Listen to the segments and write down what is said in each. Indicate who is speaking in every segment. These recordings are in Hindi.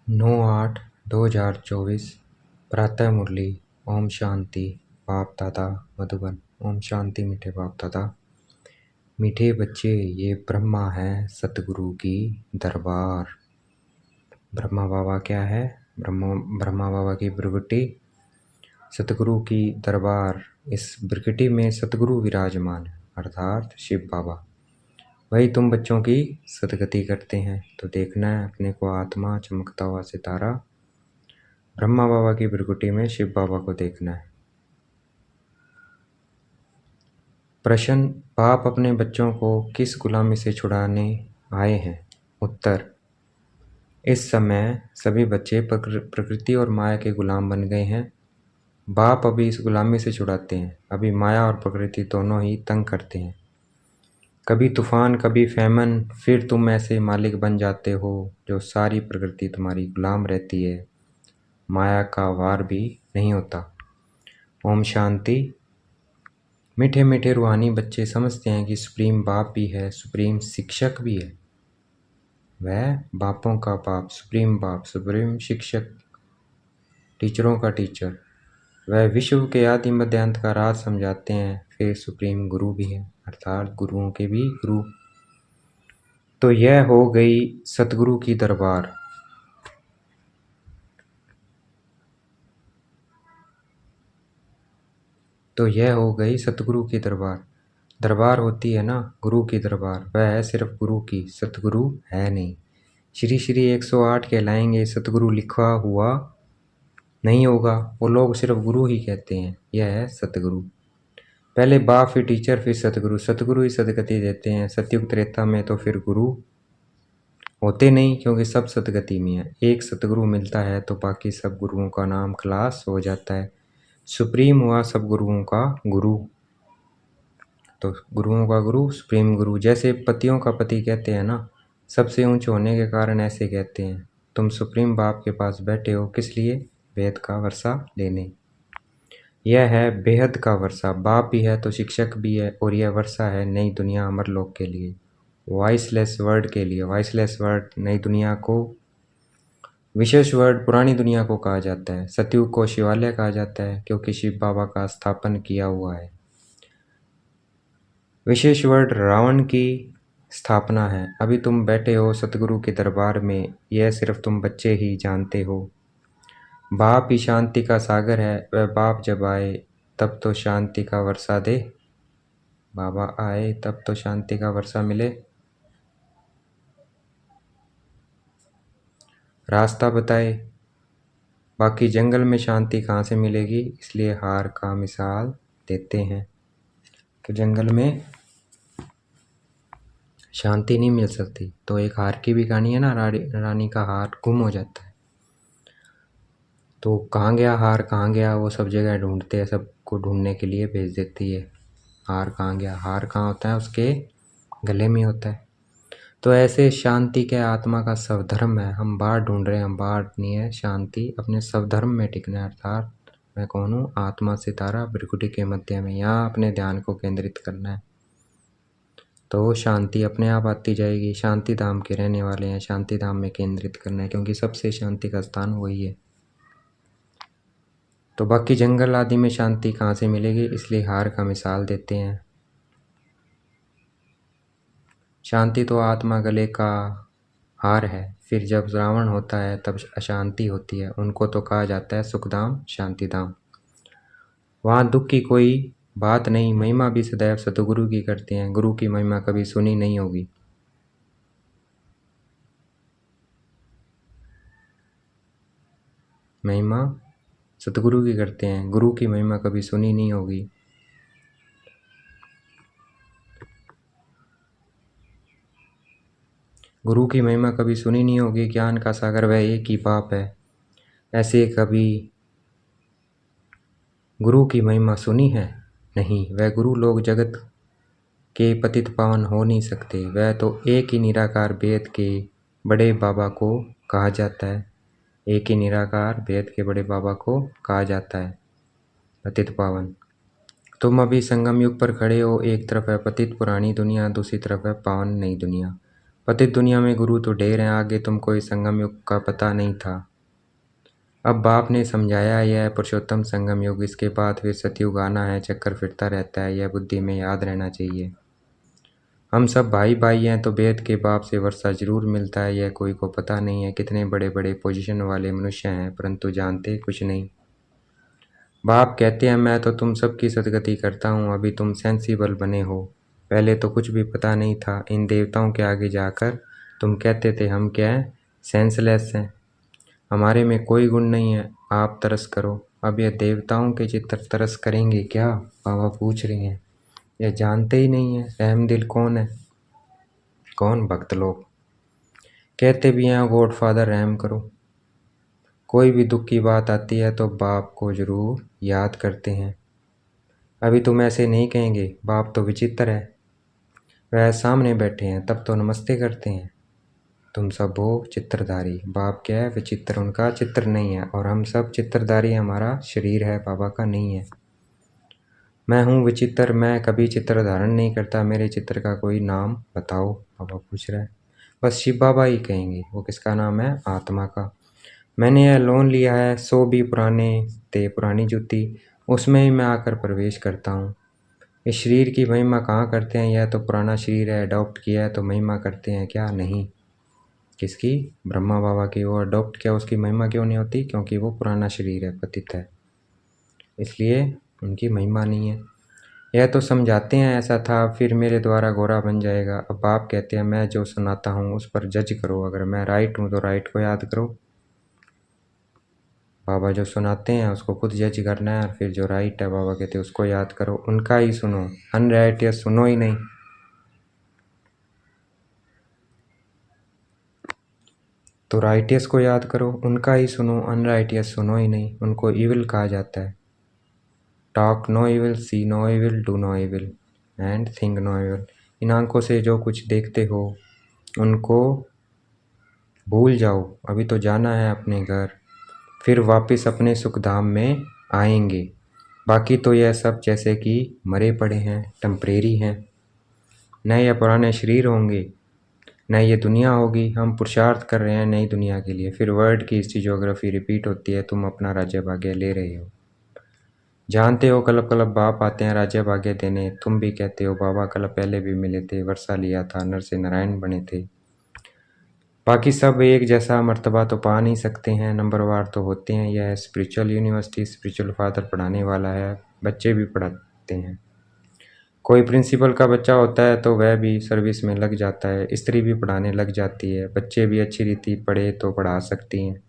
Speaker 1: 9/8/2024 प्रातः मुरली। ओम शांति। बाप दादा मधुबन। ओम शांति मीठे बाप दादा। मीठे बच्चे, ये ब्रह्मा है सतगुरु की दरबार। ब्रह्मा बाबा क्या है? ब्रह्मा बाबा की प्रगति, सतगुरु की दरबार। इस प्रकृति में सतगुरु विराजमान है, अर्थात शिव बाबा। वही तुम बच्चों की सदगति करते हैं। तो देखना है अपने को आत्मा, चमकता हुआ सितारा। ब्रह्मा बाबा की प्रकृति में शिव बाबा को देखना है। प्रश्न: बाप अपने बच्चों को किस गुलामी से छुड़ाने आए हैं? उत्तर: इस समय सभी बच्चे प्रकृति और माया के गुलाम बन गए हैं। बाप अभी इस गुलामी से छुड़ाते हैं। अभी माया और प्रकृति दोनों ही तंग करते हैं। कभी तूफान, कभी फैमन, फिर तुम ऐसे मालिक बन जाते हो जो सारी प्रकृति तुम्हारी गुलाम रहती है। माया का वार भी नहीं होता। ओम शांति। मीठे मीठे रूहानी बच्चे समझते हैं कि सुप्रीम बाप भी है, सुप्रीम शिक्षक भी है। वह बापों का बाप, सुप्रीम बाप, सुप्रीम शिक्षक, टीचरों का टीचर। वह विश्व के आदि मध्य अंत का राज समझाते हैं। फिर सुप्रीम गुरु भी है, अर्थात गुरुओं के भी गुरु। तो यह हो गई सतगुरु की दरबार। तो यह हो गई सतगुरु की दरबार। दरबार होती है ना गुरु की दरबार, वह है सिर्फ गुरु की, सतगुरु है नहीं। श्री श्री 108 कहलाएंगे, सतगुरु लिखा हुआ नहीं होगा। वो लोग सिर्फ गुरु ही कहते हैं। यह है सतगुरु। पहले बाप, फिर टीचर, फिर सतगुरु। सतगुरु ही सदगति देते हैं। सतयुग त्रेता में तो फिर गुरु होते नहीं, क्योंकि सब सदगति में है। एक सतगुरु मिलता है तो बाकी सब गुरुओं का नाम खलास हो जाता है। सुप्रीम हुआ सब गुरुओं का गुरु। तो गुरुओं का गुरु सुप्रीम गुरु। जैसे पतियों का पति कहते हैं ना, सबसे ऊंचे होने के कारण ऐसे कहते हैं। तुम सुप्रीम बाप के पास बैठे हो किस लिए? वेद का वर्षा लेने। यह है बेहद का वर्षा। बाप भी है तो शिक्षक भी है, और यह वर्षा है नई दुनिया अमरलोक के लिए, वॉइसलेस वर्ड के लिए। वॉइसलेस वर्ड नई दुनिया को, विशेष वर्ड पुरानी दुनिया को कहा जाता है। सतयुग को शिवालय कहा जाता है, क्योंकि शिव बाबा का स्थापन किया हुआ है। विशेष वर्ड रावण की स्थापना है। अभी तुम बैठे हो सतगुरु के दरबार में, यह सिर्फ तुम बच्चे ही जानते हो। बाप ही शांति का सागर है। वह बाप जब आए तब तो शांति का वर्षा दे। बाबा आए तब तो शांति का वर्षा मिले। रास्ता बताए। बाकी जंगल में शांति कहाँ से मिलेगी, इसलिए हार का मिसाल देते हैं कि जंगल में शांति नहीं मिल सकती। तो एक हार की भी कहानी है ना, रानी का हार गुम हो जाता है। तो कहाँ गया हार, कहाँ गया, वो सब जगह ढूंढते हैं, सबको ढूंढने के लिए भेज देती है। हार कहाँ गया, हार कहाँ होता है, उसके गले में होता है। तो ऐसे शांति के आत्मा का स्वधर्म है। हम बाहर ढूंढ रहे हैं, हम बाहर नहीं है। शांति अपने स्वधर्म में टिकना है, अर्थात मैं कौन हूँ? आत्मा सितारा भृकुटी के मध्य में। यहाँ अपने ध्यान को केंद्रित करना है तो शांति अपने आप आती जाएगी। शांति धाम के रहने वाले हैं, शांति धाम में केंद्रित करना है, क्योंकि सबसे शांति का स्थान वही है। तो बाकी जंगल आदि में शांति कहाँ से मिलेगी, इसलिए हार का मिसाल देते हैं। शांति तो आत्मा गले का हार है। फिर जब रावण होता है तब अशांति होती है। उनको तो कहा जाता है सुखधाम, शांतिधाम। वहाँ दुख की कोई बात नहीं। महिमा भी सदैव सतगुरु की करते हैं। गुरु की महिमा कभी सुनी नहीं होगी। महिमा सतगुरु की करते हैं, गुरु की महिमा कभी सुनी नहीं होगी। गुरु की महिमा कभी सुनी नहीं होगी। ज्ञान का सागर वह एक ही बाप है। ऐसे कभी गुरु की महिमा सुनी है? नहीं। वह गुरु लोग जगत के पतित पावन हो नहीं सकते। वह तो एक ही निराकार वेद के बड़े बाबा को कहा जाता है। एक ही निराकार वेद के बड़े बाबा को कहा जाता है पतित पावन। तुम अभी संगम युग पर खड़े हो। एक तरफ है पतित पुरानी दुनिया, दूसरी तरफ है पावन नई दुनिया। पतित दुनिया में गुरु तो ढेर हैं, आगे तुमको इस संगम युग का पता नहीं था। अब बाप ने समझाया यह पुरुषोत्तम संगम युग, इसके बाद फिर सतयुग आना है, चक्कर फिरता रहता है, यह बुद्धि में याद रहना चाहिए। हम सब भाई भाई हैं तो वेद के बाप से वर्षा जरूर मिलता है, यह कोई को पता नहीं है। कितने बड़े बड़े पोजीशन वाले मनुष्य हैं परंतु जानते कुछ नहीं। बाप कहते हैं मैं तो तुम सबकी सदगति करता हूँ, अभी तुम सेंसिबल बने हो, पहले तो कुछ भी पता नहीं था। इन देवताओं के आगे जाकर तुम कहते थे हम क्या हैं, सेंसलेस हैं, हमारे में कोई गुण नहीं है, आप तरस करो। अब यह देवताओं के चित्र तरस करेंगे क्या, बाबा पूछ रहे हैं। यह जानते ही नहीं है रहमदिल कौन है, कौन भक्त लोग कहते भी हैं गॉड फादर रहम करो। कोई भी दुख की बात आती है तो बाप को जरूर याद करते हैं। अभी तुम ऐसे नहीं कहेंगे, बाप तो विचित्र है, वह सामने बैठे हैं तब तो नमस्ते करते हैं। तुम सब हो चित्रधारी, बाप क्या है विचित्र, उनका चित्र नहीं है, और हम सब चित्रधारी, हमारा शरीर है, बाबा का नहीं है। मैं हूँ विचित्र, मैं कभी चित्र धारण नहीं करता, मेरे चित्र का कोई नाम बताओ, बाबा पूछ रहा है। बस शिव बाबा ही कहेंगे, वो किसका नाम है, आत्मा का। मैंने यह लोन लिया है, 100 भी पुराने थे, पुरानी जूती, उसमें ही मैं आकर प्रवेश करता हूँ। इस शरीर की महिमा कहाँ करते हैं, यह तो पुराना शरीर है, अडॉप्ट किया है तो महिमा करते हैं क्या, नहीं। किसकी, ब्रह्मा बाबा की, वो अडॉप्ट किया, उसकी महिमा क्यों नहीं होती, क्योंकि वो पुराना शरीर है, पतित है, इसलिए उनकी महिमा नहीं है। यह तो समझाते हैं ऐसा था, फिर मेरे द्वारा गोरा बन जाएगा। अब आप कहते हैं मैं जो सुनाता हूँ उस पर जज करो, अगर मैं राइट हूँ तो राइट को याद करो। बाबा जो सुनाते हैं उसको खुद जज करना है, और फिर जो राइट है बाबा कहते हैं उसको याद करो, उनका ही सुनो, अनराइट या सुनो ही नहीं। तो राइटियस को याद करो, उनका ही सुनो, अनराइटियस सुनो ही नहीं। उनको इविल कहा जाता है। Talk no evil, see no evil, do no evil and think no evil. इन आंखों से जो कुछ देखते हो उनको भूल जाओ, अभी तो जाना है अपने घर, फिर वापस अपने सुखधाम में आएंगे। बाकी तो यह सब जैसे कि मरे पड़े हैं, टेम्परेरी हैं, नए या पुराने शरीर होंगे, न ये दुनिया होगी। हम पुरुषार्थ कर रहे हैं नई दुनिया के लिए, फिर वर्ल्ड की हिस्ट्री ज्योग्राफी रिपीट होती है, तुम अपना राज्य भाग्य ले रहे हो। जानते हो कलब कलब बाप आते हैं राज्य भाग्य देने, तुम भी कहते हो बाबा कल पहले भी मिले थे, वर्षा लिया था, नर से नारायण बने थे। बाकी सब एक जैसा मर्तबा तो पा नहीं सकते हैं, नंबरवार तो होते हैं। यह स्पिरिचुअल यूनिवर्सिटी, स्पिरिचुअल फादर पढ़ाने वाला है, बच्चे भी पढ़ाते हैं। कोई प्रिंसिपल का बच्चा होता है तो वह भी सर्विस में लग जाता है, स्त्री भी पढ़ाने लग जाती है, बच्चे भी अच्छी रीति पढ़े तो पढ़ा सकती हैं,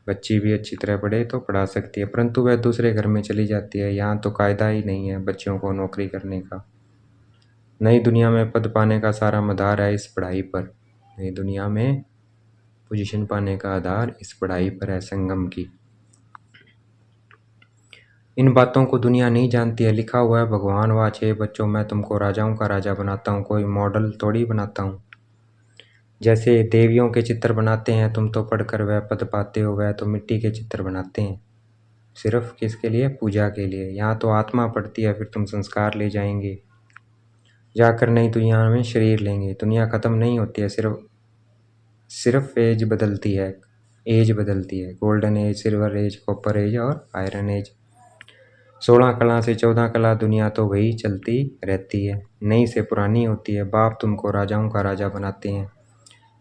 Speaker 1: बच्ची भी अच्छी तरह पढ़े तो पढ़ा सकती है, परंतु वह दूसरे घर में चली जाती है। यहाँ तो कायदा ही नहीं है बच्चियों को नौकरी करने का। नई दुनिया में पद पाने का सारा मदार है इस पढ़ाई पर, नई दुनिया में पोजीशन पाने का आधार इस पढ़ाई पर है, संगम की। इन बातों को दुनिया नहीं जानती है। लिखा हुआ है भगवान वाचे बच्चों, मैं तुमको राजाओं का राजा बनाता हूँ, कोई मॉडल थोड़ी बनाता हूँ। जैसे देवियों के चित्र बनाते हैं तुम तो पढ़कर वह पद पाते हो, वह तो मिट्टी के चित्र बनाते हैं, सिर्फ किसके लिए, पूजा के लिए। यहाँ तो आत्मा पढ़ती है, फिर तुम संस्कार ले जाएंगे, जाकर नई दुनिया में शरीर लेंगे। दुनिया ख़त्म नहीं होती है, सिर्फ एज बदलती है, एज बदलती है, golden age, silver age, copper age और आयरन एज। 16 कला से 14 कला दुनिया तो वही चलती रहती है, नई से पुरानी होती है। बाप तुमको राजाओं का राजा बनाते हैं,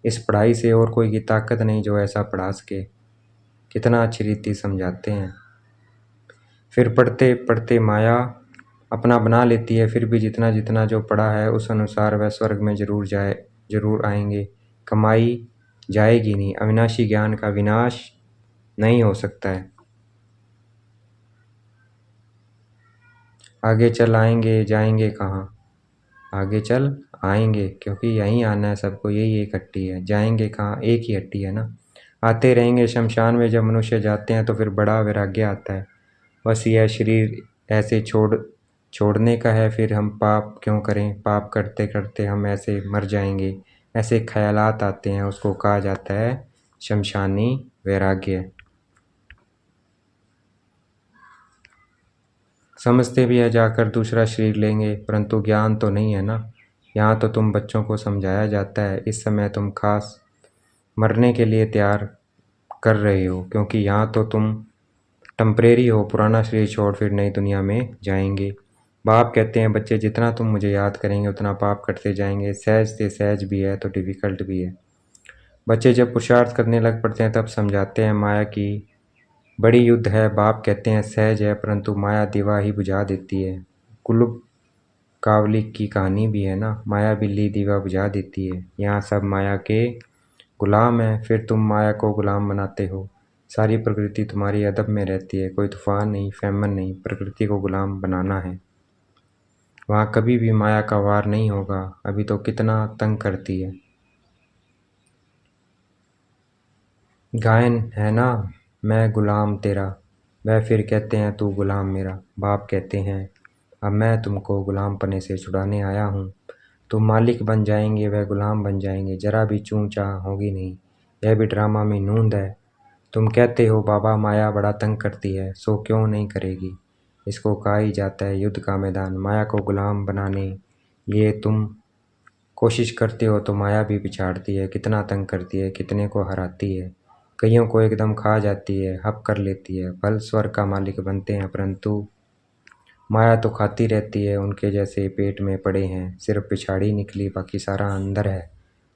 Speaker 1: इस पढ़ाई से और कोई की ताकत नहीं जो ऐसा पढ़ा सके। कितना अच्छी रीति समझाते हैं। फिर पढ़ते पढ़ते माया अपना बना लेती है, फिर भी जितना जितना जो पढ़ा है उस अनुसार वह स्वर्ग में जरूर आएंगे। कमाई जाएगी नहीं, अविनाशी ज्ञान का विनाश नहीं हो सकता है। आगे चल आएंगे, जाएंगे कहाँ, आगे चल आएंगे, क्योंकि यहीं आना है सबको, यही एक हट्टी है। जाएंगे कहाँ, एक ही हट्टी है ना। आते रहेंगे शमशान में, जब मनुष्य जाते हैं तो फिर बड़ा वैराग्य आता है। बस यह शरीर ऐसे छोड़ने का है, फिर हम पाप क्यों करें, पाप करते करते हम ऐसे मर जाएंगे, ऐसे ख्यालात आते हैं, उसको कहा जाता है शमशानी वैराग्य। समझते भी है जाकर दूसरा शरीर लेंगे, परंतु ज्ञान तो नहीं है ना। यहाँ तो तुम बच्चों को समझाया जाता है, इस समय तुम खास मरने के लिए तैयार कर रहे हो, क्योंकि यहाँ तो तुम टेम्परेरी हो, पुराना शरीर छोड़ फिर नई दुनिया में जाएंगे। बाप कहते हैं बच्चे जितना तुम मुझे याद करेंगे उतना पाप करते जाएंगे, सहज से सहज भी है तो डिफ़िकल्ट भी है। बच्चे जब पुरुषार्थ करने लग पड़ते हैं तब समझाते हैं माया की बड़ी युद्ध है। बाप कहते हैं सहज है परंतु माया दीवा ही बुझा देती है। कुलुब कावली की कहानी भी है ना, माया बिल्ली दीवा बुझा देती है। यहाँ सब माया के गुलाम हैं, फिर तुम माया को गुलाम बनाते हो। सारी प्रकृति तुम्हारी अदब में रहती है, कोई तूफान नहीं, फैमन नहीं, प्रकृति को गुलाम बनाना है। वहाँ कभी भी माया का वार नहीं होगा। अभी तो कितना तंग करती है। गायन है ना, मैं गुलाम तेरा, वह फिर कहते हैं तू गुलाम मेरा। बाप कहते हैं अब मैं तुमको गुलामपने से छुड़ाने आया हूँ। तुम मालिक बन जाएंगे, वह गुलाम बन जाएंगे, जरा भी चूं चाह होगी नहीं। यह भी ड्रामा में नूंद है। तुम कहते हो बाबा माया बड़ा तंग करती है, सो क्यों नहीं करेगी। इसको कहा ही जाता है युद्ध का मैदान। माया को गुलाम बनाने लिए तुम कोशिश करते हो तो माया भी पिछाड़ती है, कितना तंग करती है, कितने को हराती है, कईयों को एकदम खा जाती है, हप कर लेती है। फल स्वर्ग का मालिक बनते हैं परंतु माया तो खाती रहती है। उनके जैसे पेट में पड़े हैं, सिर्फ पिछाड़ी निकली, बाकी सारा अंदर है।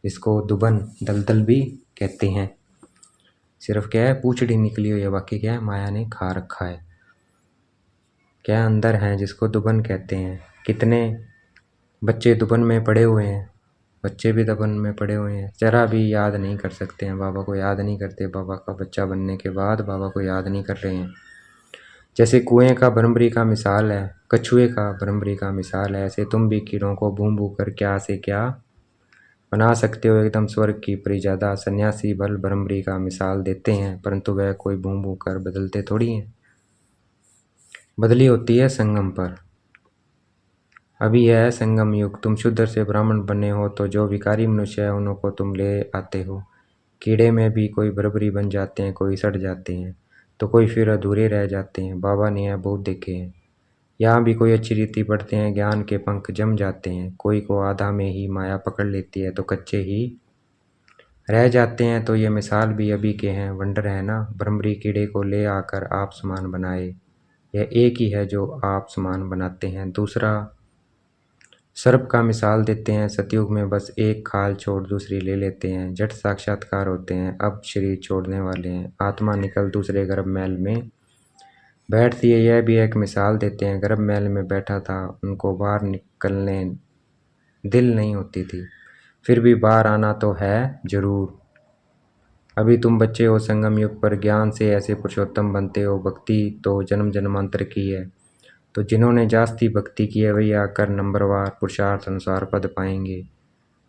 Speaker 1: इसको दुबन दलदल भी कहते हैं। सिर्फ क्या है, पूंछड़ी निकली हुई है, बाकी क्या है, माया ने खा रखा है। क्या अंदर है जिसको दुबन कहते हैं। कितने बच्चे दुबन में पड़े हुए हैं, बच्चे भी दबन में पड़े हुए हैं, जरा भी याद नहीं कर सकते हैं, बाबा को याद नहीं करते। बाबा का बच्चा बनने के बाद बाबा को याद नहीं कर रहे हैं। जैसे कुएं का भ्रमरी का मिसाल है, कछुए का भ्रमरी का मिसाल है, ऐसे तुम भी कीड़ों को भूं भूं कर क्या से क्या बना सकते हो, एकदम स्वर्ग की परिजादा। सन्यासी बल भ्रमरी का मिसाल देते हैं परंतु वह कोई भूं भूं कर बदलते थोड़ी हैं। बदली होती है संगम पर। अभी है संगम युग। तुम शूद्र से ब्राह्मण बने हो तो जो भिखारी मनुष्य है उनको तुम ले आते हो। कीड़े में भी कोई बराबरी बन जाते हैं, कोई सड़ जाते हैं तो कोई फिर अधूरे रह जाते हैं। बाबा ने यह बहुत देखे हैं। यहाँ भी कोई अच्छी रीति पढ़ते हैं, ज्ञान के पंख जम जाते हैं। कोई को आधा में ही माया पकड़ लेती है तो कच्चे ही रह जाते हैं। तो ये मिसाल भी अभी के हैं। वंडर है ना, भ्रमरी कीड़े को ले आकर आप समान बनाए। यह एक ही है जो आप समान बनाते हैं। दूसरा सर्प का मिसाल देते हैं। सतयुग में बस एक खाल छोड़ दूसरी ले लेते हैं, झट साक्षात्कार होते हैं, अब शरीर छोड़ने वाले हैं, आत्मा निकल दूसरे गर्भ महल में बैठती है। यह भी एक मिसाल देते हैं। गर्भ महल में बैठा था, उनको बाहर निकलने दिल नहीं होती थी, फिर भी बाहर आना तो है जरूर। अभी तुम बच्चे हो, संगम युग पर ज्ञान से ऐसे पुरुषोत्तम बनते हो। भक्ति तो जन्म जन्मांतर की है, तो जिन्होंने जास्ती भक्ति की है वही आकर नंबरवार पुरुषार्थ अनुसार पद पाएंगे।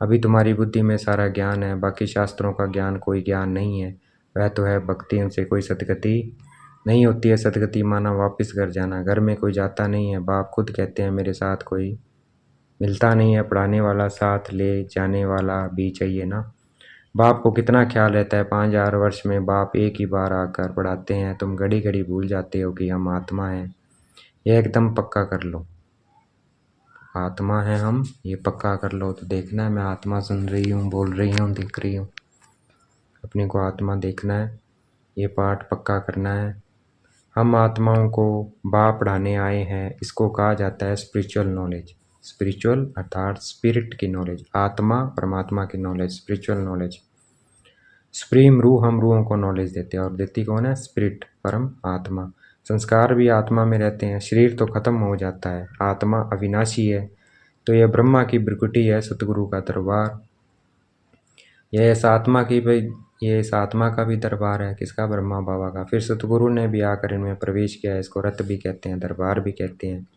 Speaker 1: अभी तुम्हारी बुद्धि में सारा ज्ञान है, बाकी शास्त्रों का ज्ञान कोई ज्ञान नहीं है। वह तो है भक्ति, उनसे कोई सदगति नहीं होती है। सदगति माना वापस घर जाना, घर में कोई जाता नहीं है। बाप खुद कहते हैं मेरे साथ कोई मिलता नहीं है, पढ़ाने वाला साथ ले जाने वाला भी चाहिए ना। बाप को कितना ख्याल रहता है, 5000 वर्ष में बाप एक ही बार आकर पढ़ाते हैं। तुम घड़ी घड़ी भूल जाते हो कि हम आत्मा हैं। यह एकदम पक्का कर लो, आत्मा है हम, ये पक्का कर लो। तो देखना है मैं आत्मा सुन रही हूँ, बोल रही हूँ, दिख रही हूँ। अपने को आत्मा देखना है, ये पाठ पक्का करना है। हम आत्माओं को बाप पढ़ाने आए हैं। इसको कहा जाता है स्पिरिचुअल नॉलेज। स्पिरिचुअल अर्थात स्पिरिट की नॉलेज, आत्मा परमात्मा की नॉलेज, स्पिरिचुअल नॉलेज। सुप्रीम रूह हम रूहों को नॉलेज देते हैं, और देती कौन है, स्पिरिट परम आत्मा। संस्कार भी आत्मा में रहते हैं। शरीर तो खत्म हो जाता है, आत्मा अविनाशी है। तो यह ब्रह्मा की भ्रकुटी है, सतगुरु का दरबार। यह इस आत्मा की भी, ये इस आत्मा का भी दरबार है। किसका, ब्रह्मा बाबा का। फिर सतगुरु ने भी आकर इनमें प्रवेश किया है। इसको रथ भी कहते हैं, दरबार भी कहते हैं।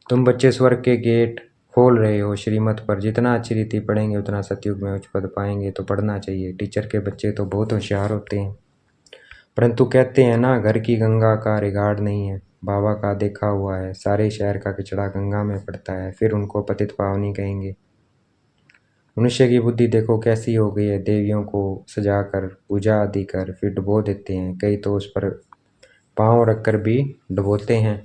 Speaker 1: तुम बच्चे स्वर्ग के गेट खोल रहे हो श्रीमत पर। जितना अच्छी रीति पढ़ेंगे उतना सतयुग में उच्च पद पाएंगे। तो पढ़ना चाहिए। टीचर के बच्चे तो बहुत होशियार होते हैं, परंतु कहते हैं ना घर की गंगा का रिगाड़ नहीं है। बाबा का देखा हुआ है, सारे शहर का कचरा गंगा में पड़ता है, फिर उनको पतित पावनी कहेंगे। मनुष्य की बुद्धि देखो कैसी हो गई है। देवियों को सजाकर पूजा आदि कर फिर डुबो देते हैं। कई तो उस पर पाँव रखकर भी डुबोते हैं।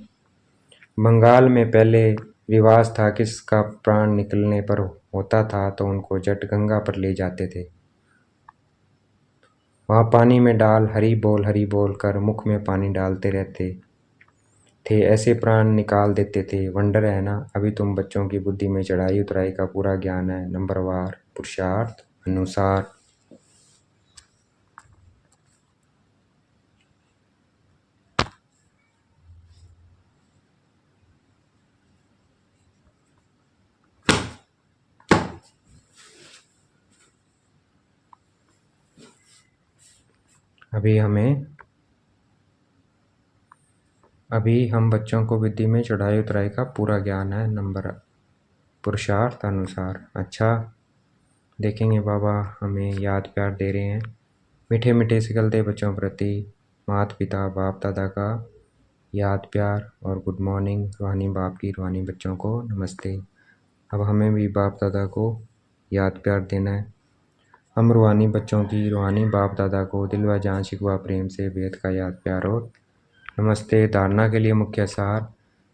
Speaker 1: बंगाल में पहले रिवाज था, किसका प्राण निकलने पर होता था तो उनको जट गंगा पर ले जाते थे। वहाँ पानी में डाल हरी बोल कर मुख में पानी डालते रहते थे, ऐसे प्राण निकाल देते थे। वंडर है ना, अभी तुम बच्चों की बुद्धि में चढ़ाई उतराई का पूरा ज्ञान है, नंबरवार पुरुषार्थ अनुसार। अभी हम बच्चों को बुद्धि में चढ़ाई उतराई का पूरा ज्ञान है, नंबर पुरुषार्थ अनुसार। अच्छा, देखेंगे बाबा हमें याद प्यार दे रहे हैं। मीठे मीठे सिकलते बच्चों प्रति माता पिता बाप दादा का याद प्यार और गुड मॉर्निंग। रूहानी बाप की रूहानी बच्चों को नमस्ते। अब हमें भी बाप दादा को याद प्यार देना है। हम रूहानी बच्चों की रूहानी बाप दादा को दिल व जान शिकवा प्रेम से बेहद का याद प्यार और नमस्ते। धारणा के लिए मुख्य सार,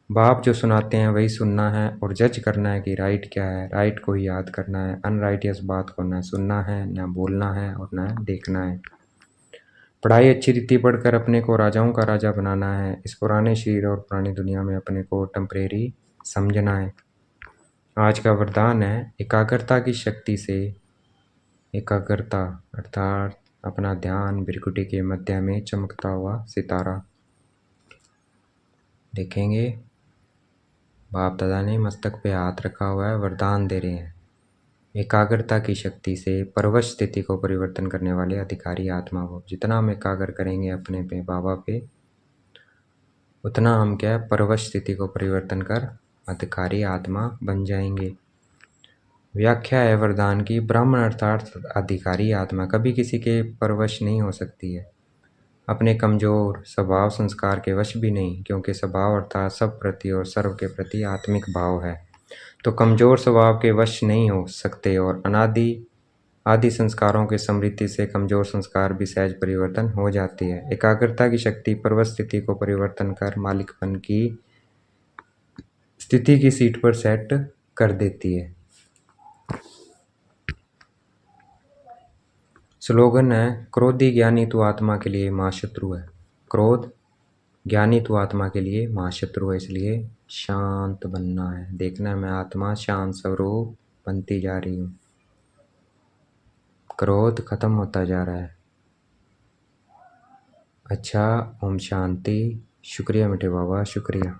Speaker 1: बाप जो सुनाते हैं वही सुनना है और जज करना है कि राइट क्या है। राइट को ही याद करना है, अनराइटियस बात को न सुनना है, न बोलना है और न देखना है। पढ़ाई अच्छी रीति पढ़कर अपने को राजाओं का राजा बनाना है। इस पुराने शरीर और पुरानी दुनिया में अपने को टेम्परेरी समझना है। आज का वरदान है एकाग्रता की शक्ति से। एकाग्रता अर्थात अपना ध्यान बिरकुटी के मध्य में चमकता हुआ सितारा। देखेंगे बाप दादा ने मस्तक पे हाथ रखा हुआ है, वरदान दे रहे हैं। एकाग्रता की शक्ति से परवश स्थिति को परिवर्तन करने वाले अधिकारी आत्मा हो। जितना हम एकाग्र करेंगे अपने पे बाबा पे, उतना हम क्या है परवश स्थिति को परिवर्तन कर अधिकारी आत्मा बन जाएंगे। व्याख्या है वरदान की, ब्राह्मण अर्थात अधिकारी आत्मा कभी किसी के परवश नहीं हो सकती है, अपने कमजोर स्वभाव संस्कार के वश भी नहीं, क्योंकि स्वभाव अर्थात सब प्रति और सर्व के प्रति आत्मिक भाव है, तो कमजोर स्वभाव के वश नहीं हो सकते। और आदि संस्कारों के समृद्धि से कमजोर संस्कार भी सहज परिवर्तन हो जाती है। एकाग्रता की शक्ति पर्वत स्थिति को परिवर्तन कर मालिकपन की स्थिति की सीट पर सेट कर देती है। स्लोगन है, क्रोधी ज्ञानी तू आत्मा के लिए महाशत्रु है। क्रोध ज्ञानी तू आत्मा के लिए महाशत्रु है, इसलिए शांत बनना है। देखना है मैं आत्मा शांत स्वरूप बनती जा रही हूँ, क्रोध खत्म होता जा रहा है। अच्छा, ओम शांति। शुक्रिया मीठे बाबा, शुक्रिया।